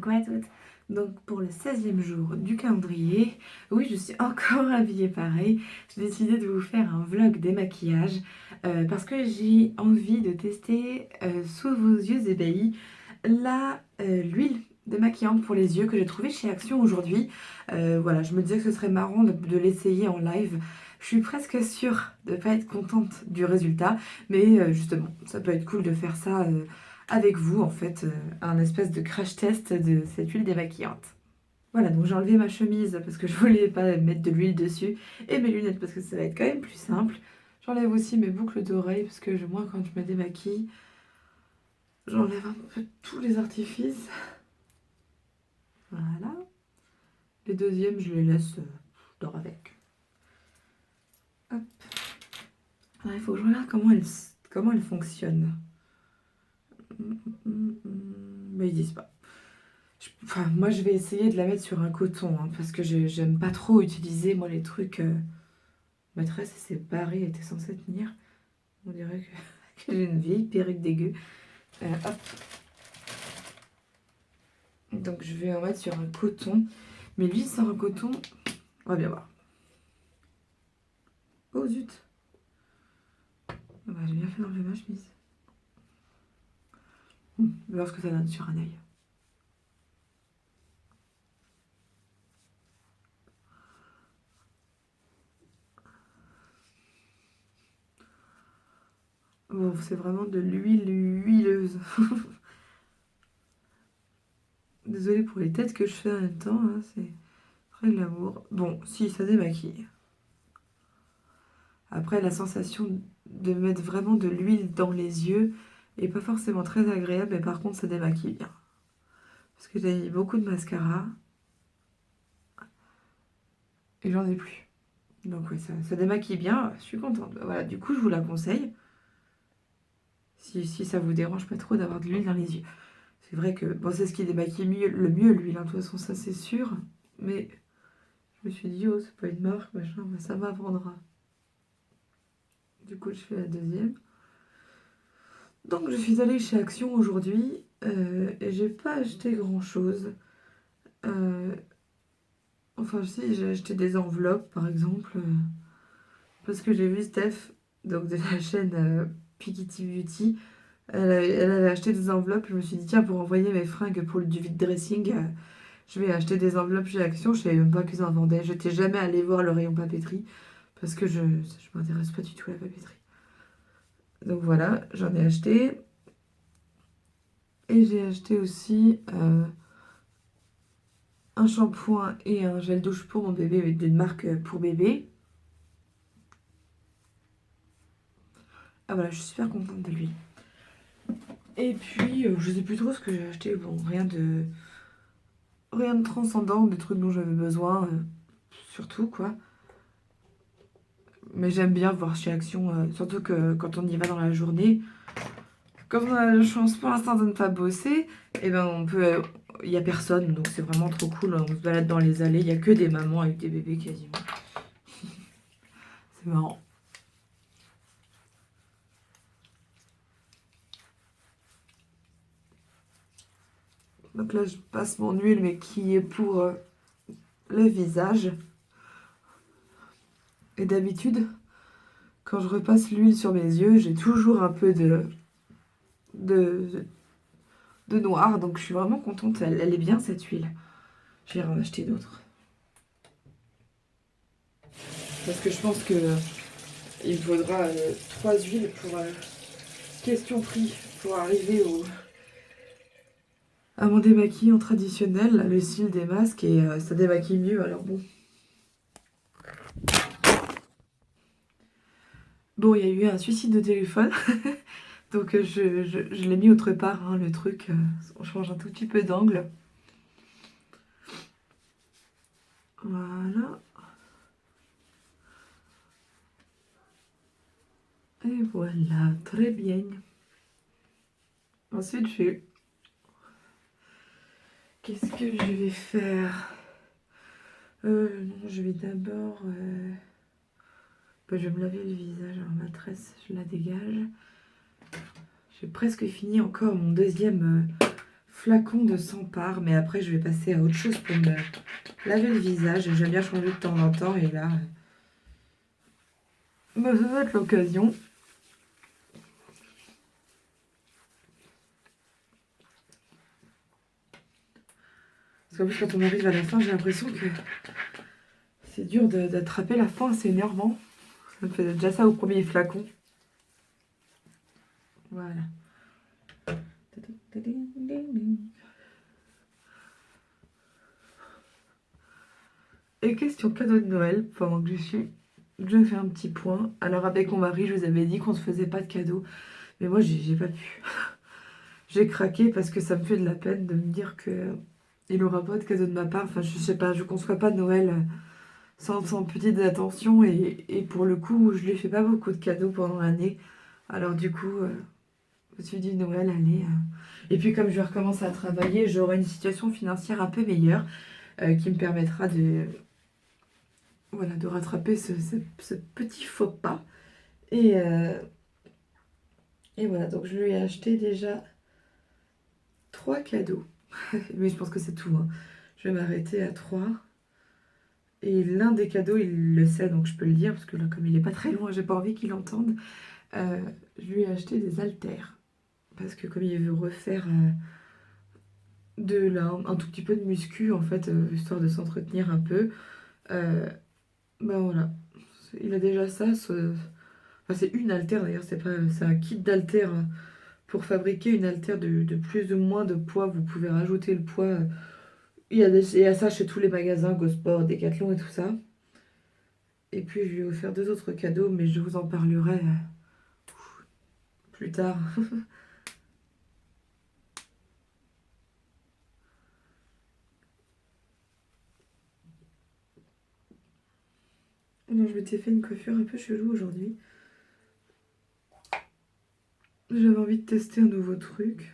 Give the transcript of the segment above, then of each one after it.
Coucou à toutes. Donc pour le 16e jour du calendrier, oui je suis encore habillée pareil. J'ai décidé de vous faire un vlog démaquillage parce que j'ai envie de tester sous vos yeux ébahis l'huile démaquillante pour les yeux que j'ai trouvée chez Action aujourd'hui. Voilà, je me disais que ce serait marrant de l'essayer en live. Je suis presque sûre de ne pas être contente du résultat, mais justement, ça peut être cool de faire ça avec vous, en fait, un espèce de crash test de cette huile démaquillante. Voilà, donc j'ai enlevé ma chemise parce que je voulais pas mettre de l'huile dessus, et mes lunettes parce que ça va être quand même plus simple. J'enlève aussi mes boucles d'oreilles parce que moi, quand je me démaquille, j'enlève un peu tous les artifices. Voilà. Les deuxièmes, je les laisse dehors avec. Hop. Alors, il faut que je regarde comment elle fonctionne. Mais ils disent pas. Enfin, moi, je vais essayer de la mettre sur un coton, hein, parce que j'aime pas trop utiliser, moi, les trucs... Ma tresse, elle s'est barrée, elle était censée tenir. On dirait que j'ai une vieille perruque dégueu. Hop. Donc, je vais en mettre sur un coton. Mais lui, sans un coton, on va bien voir. Oh, zut. Bah, j'ai bien fait d'enlever ma chemise. On va voir ce que ça donne sur un œil. Bon, c'est vraiment de l'huile huileuse. Désolée pour les têtes que je fais en même temps, hein, c'est très glamour. Bon, si, ça démaquille. Après, la sensation de mettre vraiment de l'huile dans les yeux est pas forcément très agréable, mais par contre, ça démaquille bien. Parce que j'ai mis beaucoup de mascara et j'en ai plus. Donc oui, ça démaquille bien, je suis contente. Voilà, du coup, je vous la conseille. Si ça vous dérange pas trop d'avoir de l'huile dans les yeux. C'est vrai que bon, c'est ce qui démaquille le mieux, l'huile, hein, de toute façon, ça c'est sûr. Mais je me suis dit, oh, c'est pas une marque, machin, bah, ça m'apprendra. Du coup, je fais la deuxième. Donc, je suis allée chez Action aujourd'hui et j'ai pas acheté grand chose. Enfin, si, j'ai acheté des enveloppes par exemple. Parce que j'ai vu Steph, donc de la chaîne Pikiti Beauty, elle avait acheté des enveloppes. Je me suis dit, tiens, pour envoyer mes fringues pour du vide dressing, je vais acheter des enveloppes chez Action. Je savais même pas qu'ils en vendaient. Je n'étais jamais allée voir le rayon papeterie parce que je m'intéresse pas du tout à la papeterie. Donc voilà, j'en ai acheté. Et j'ai acheté aussi un shampoing et un gel douche pour mon bébé d'une marque pour bébé. Ah voilà, je suis super contente de lui. Et puis, je sais plus trop ce que j'ai acheté. Bon, rien de transcendant, des trucs dont j'avais besoin, surtout quoi. Mais j'aime bien voir chez Action, surtout que quand on y va dans la journée, comme on a la chance pour l'instant de ne pas bosser, et ben on peut, il y a personne, donc c'est vraiment trop cool. On se balade dans les allées, il y a que des mamans avec des bébés quasiment. C'est marrant. Donc là, je passe mon huile, mais qui est pour le visage. Et d'habitude, quand je repasse l'huile sur mes yeux, j'ai toujours un peu de, de noir. Donc je suis vraiment contente. Elle est bien cette huile. Je vais en acheter d'autres. Parce que je pense que il me faudra 3 huiles pour question prix pour arriver à mon démaquillant traditionnel, le style des masques, et ça démaquille mieux. Alors bon. Bon, il y a eu un suicide de téléphone. Donc je l'ai mis autre part, hein, le truc. On change un tout petit peu d'angle. Voilà. Et voilà, très bien. Ensuite, qu'est-ce que je vais faire? Je vais d'abord... je vais me laver le visage. Alors ma tresse, je la dégage. J'ai presque fini encore mon deuxième flacon de 100 parts, mais après je vais passer à autre chose pour me laver le visage. J'aime bien changer de temps en temps et là, ça va être l'occasion. Parce qu'en plus, quand on arrive à la fin, j'ai l'impression que c'est dur d'attraper la fin, c'est énervant. Ça me faisait déjà ça au premier flacon. Voilà. Et question cadeau de Noël, pendant que je fais un petit point. Alors avec mon mari, je vous avais dit qu'on se faisait pas de cadeaux. Mais moi, j'ai pas pu. J'ai craqué parce que ça me fait de la peine de me dire que il aura pas de cadeau de ma part. Enfin, je sais pas, je conçois pas Noël sans petites attentions. Et pour le coup, je lui fais pas beaucoup de cadeaux pendant l'année. Alors du coup, je me suis dit Noël, allez. Et puis comme je vais recommencer à travailler, j'aurai une situation financière un peu meilleure qui me permettra voilà, de rattraper ce petit faux pas. Et, et voilà, donc je lui ai acheté déjà 3 cadeaux. Mais je pense que c'est tout, hein. Je vais m'arrêter à 3. Et l'un des cadeaux, il le sait, donc je peux le dire, parce que là, comme il est pas très loin, j'ai pas envie qu'il entende. Je lui ai acheté des haltères. Parce que comme il veut refaire un tout petit peu de muscu, en fait, histoire de s'entretenir un peu, ben voilà. Il a déjà ça. Enfin, c'est une haltère d'ailleurs, c'est un kit d'haltères. Pour fabriquer une haltère de plus ou moins de poids, vous pouvez rajouter le poids. Il y a ça chez tous les magasins, GoSport, Decathlon et tout ça. Et puis je lui ai offert 2 autres cadeaux, mais je vous en parlerai plus tard. Non, je m'étais fait une coiffure un peu chelou aujourd'hui. J'avais envie de tester un nouveau truc,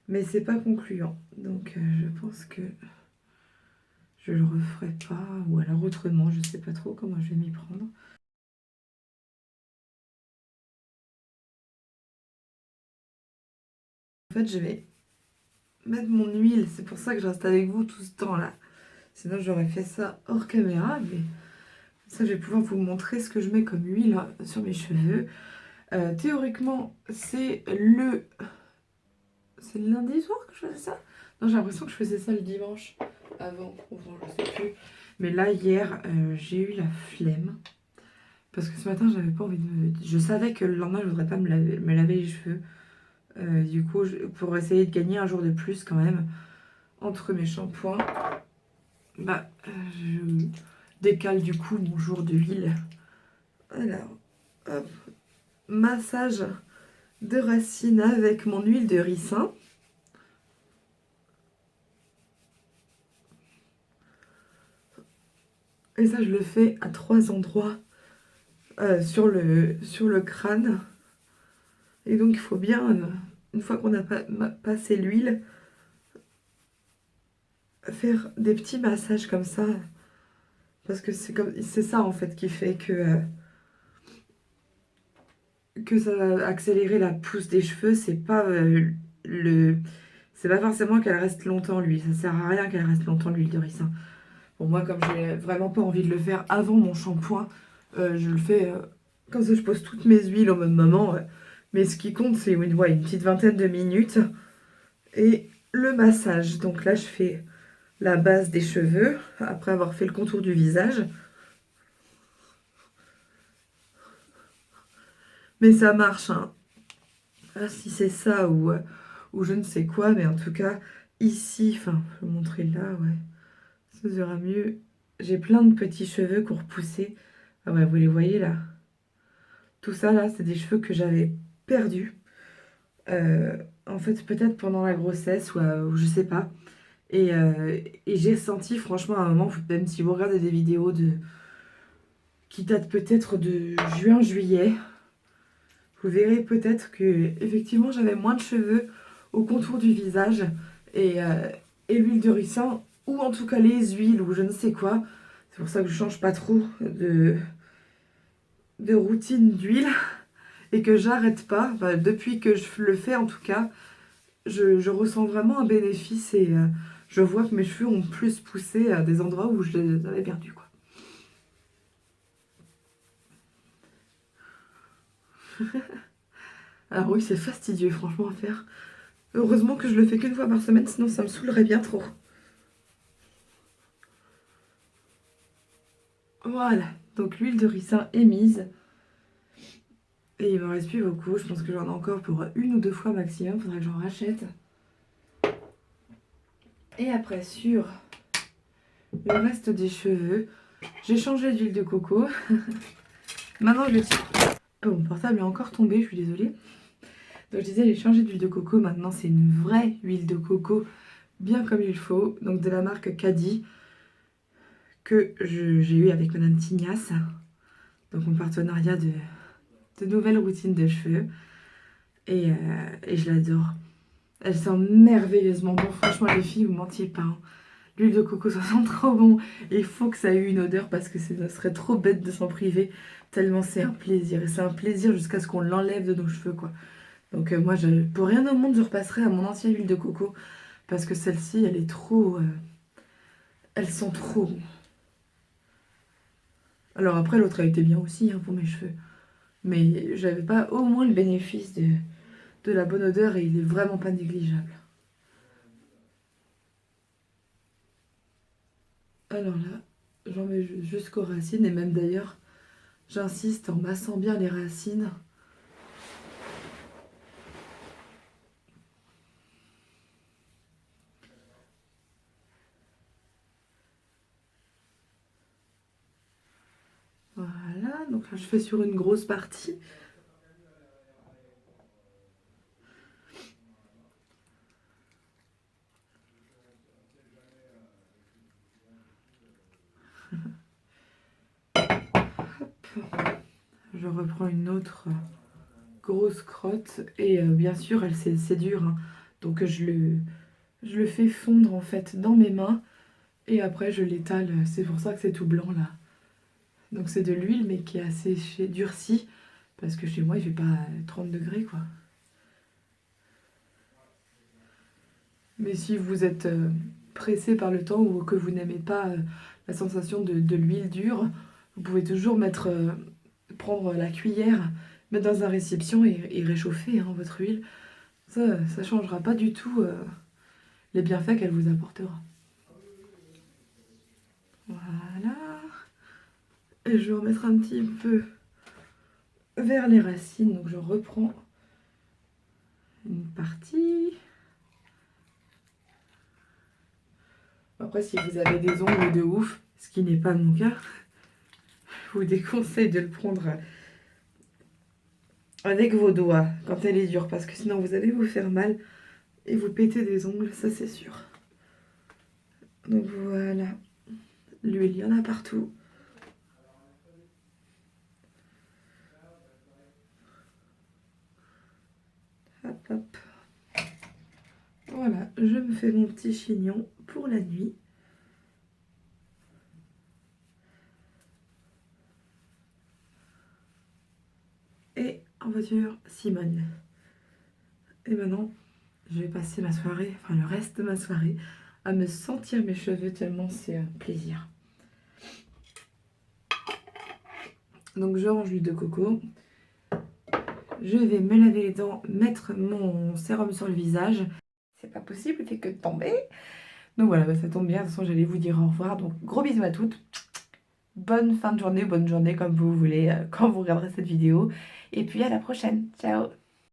mais c'est pas concluant. Donc je pense que je le referai pas, ou alors autrement, je sais pas trop comment je vais m'y prendre. En fait, je vais mettre mon huile, c'est pour ça que je reste avec vous tout ce temps-là. Sinon, j'aurais fait ça hors caméra, mais ça, je vais pouvoir vous montrer ce que je mets comme huile sur mes cheveux. Théoriquement, c'est le lundi soir que je faisais ça? Non, j'ai l'impression que je faisais ça le dimanche avant, enfin, je sais plus. Mais là, hier, j'ai eu la flemme. Parce que ce matin, j'avais pas envie de me... Je savais que le lendemain, je voudrais pas me laver les cheveux. Du coup, pour essayer de gagner un jour de plus quand même, entre mes shampoings, bah, je décale du coup mon jour de huile. Alors, hop, massage de racines avec mon huile de ricin. Et ça, je le fais à 3 endroits sur le crâne. Et donc, il faut bien, une fois qu'on a passé l'huile, faire des petits massages comme ça. Parce que c'est ça, en fait, qui fait que ça va accélérer la pousse des cheveux. C'est pas forcément qu'elle reste longtemps, l'huile. Ça sert à rien qu'elle reste longtemps, l'huile de ricin. Bon, moi, comme j'ai vraiment pas envie de le faire avant mon shampoing, je le fais comme ça, je pose toutes mes huiles au même moment. Mais ce qui compte, c'est une petite vingtaine de minutes. Et le massage. Donc là, je fais la base des cheveux, après avoir fait le contour du visage. Mais ça marche, hein. Ah, si c'est ça ou je ne sais quoi, mais en tout cas, ici, enfin, je vais vous montrer là, ouais. Ça sera mieux. J'ai plein de petits cheveux qui ont repoussé. Ah ouais, vous les voyez là? Tout ça là, c'est des cheveux que j'avais perdus. En fait, peut-être pendant la grossesse ou je sais pas. Et j'ai senti, franchement, à un moment, même si vous regardez des vidéos qui datent peut-être de juin, juillet, vous verrez peut-être que effectivement j'avais moins de cheveux au contour du visage et, euh, et l'huile de ricin, ou en tout cas les huiles, ou je ne sais quoi. C'est pour ça que je change pas trop de routine d'huile et que j'arrête pas, enfin, depuis que je le fais en tout cas. je ressens vraiment un bénéfice et je vois que mes cheveux ont plus poussé à des endroits où je les avais perdus, quoi. Alors oui, c'est fastidieux, franchement, à faire. Heureusement que je le fais qu'une fois par semaine, sinon ça me saoulerait bien trop. Voilà, donc l'huile de ricin est mise. Et il m'en reste plus beaucoup, je pense que j'en ai encore pour une ou deux fois maximum, faudrait que j'en rachète. Et après, sur le reste des cheveux, j'ai changé d'huile de coco. Maintenant, je le tire. Oh, mon portable est encore tombé, je suis désolée. Donc je disais, j'ai changé d'huile de coco. Maintenant, c'est une vraie huile de coco, bien comme il faut. Donc de la marque Caddy, que j'ai eu avec Madame Tignas. Donc mon partenariat de nouvelles routines de cheveux. Et je l'adore. Elle sent merveilleusement bon. Franchement, les filles, vous mentiez pas, hein. L'huile de coco, ça sent trop bon. Et il faut que ça ait une odeur parce que ça serait trop bête de s'en priver. Tellement c'est un plaisir. Et c'est un plaisir jusqu'à ce qu'on l'enlève de nos cheveux, quoi. Donc moi, pour rien au monde, je repasserai à mon ancienne huile de coco. Parce que celle-ci, elle est trop... elle sent trop bon. Alors après, l'autre a été bien aussi, hein, pour mes cheveux. Mais j'avais pas au moins le bénéfice de la bonne odeur et il est vraiment pas négligeable. Alors là, j'en mets jusqu'aux racines et même d'ailleurs, j'insiste en massant bien les racines. Voilà, donc là je fais sur une grosse partie. Je reprends une autre grosse crotte et bien sûr elle c'est dur, hein. Donc je le fais fondre en fait dans mes mains et après je l'étale. C'est pour ça que c'est tout blanc là. Donc c'est de l'huile mais qui est assez durcie parce que chez moi il fait pas 30 degrés, quoi. Mais si vous êtes pressé par le temps ou que vous n'aimez pas la sensation de l'huile dure, vous pouvez toujours prendre la cuillère, mettre dans un récipient et réchauffer, hein, votre huile. Ça ne changera pas du tout les bienfaits qu'elle vous apportera. Voilà. Et je vais remettre un petit peu vers les racines. Donc je reprends une partie. Après, si vous avez des ongles de ouf, ce qui n'est pas mon cas, je vous déconseille de le prendre avec vos doigts quand elle est dure, parce que sinon vous allez vous faire mal et vous péter des ongles, ça c'est sûr. Donc voilà, l'huile, il y en a partout. Hop, hop. Voilà, je me fais mon petit chignon pour la nuit. Et en voiture, Simone. Et maintenant, je vais passer ma soirée, enfin le reste de ma soirée, à me sentir mes cheveux tellement c'est un plaisir. Donc je range l'huile de coco. Je vais me laver les dents, mettre mon sérum sur le visage. C'est pas possible, il fait que de tomber. Donc voilà, bah ça tombe bien, de toute façon j'allais vous dire au revoir. Donc gros bisous à toutes. Bonne fin de journée, bonne journée comme vous voulez, quand vous regarderez cette vidéo. Et puis à la prochaine. Ciao!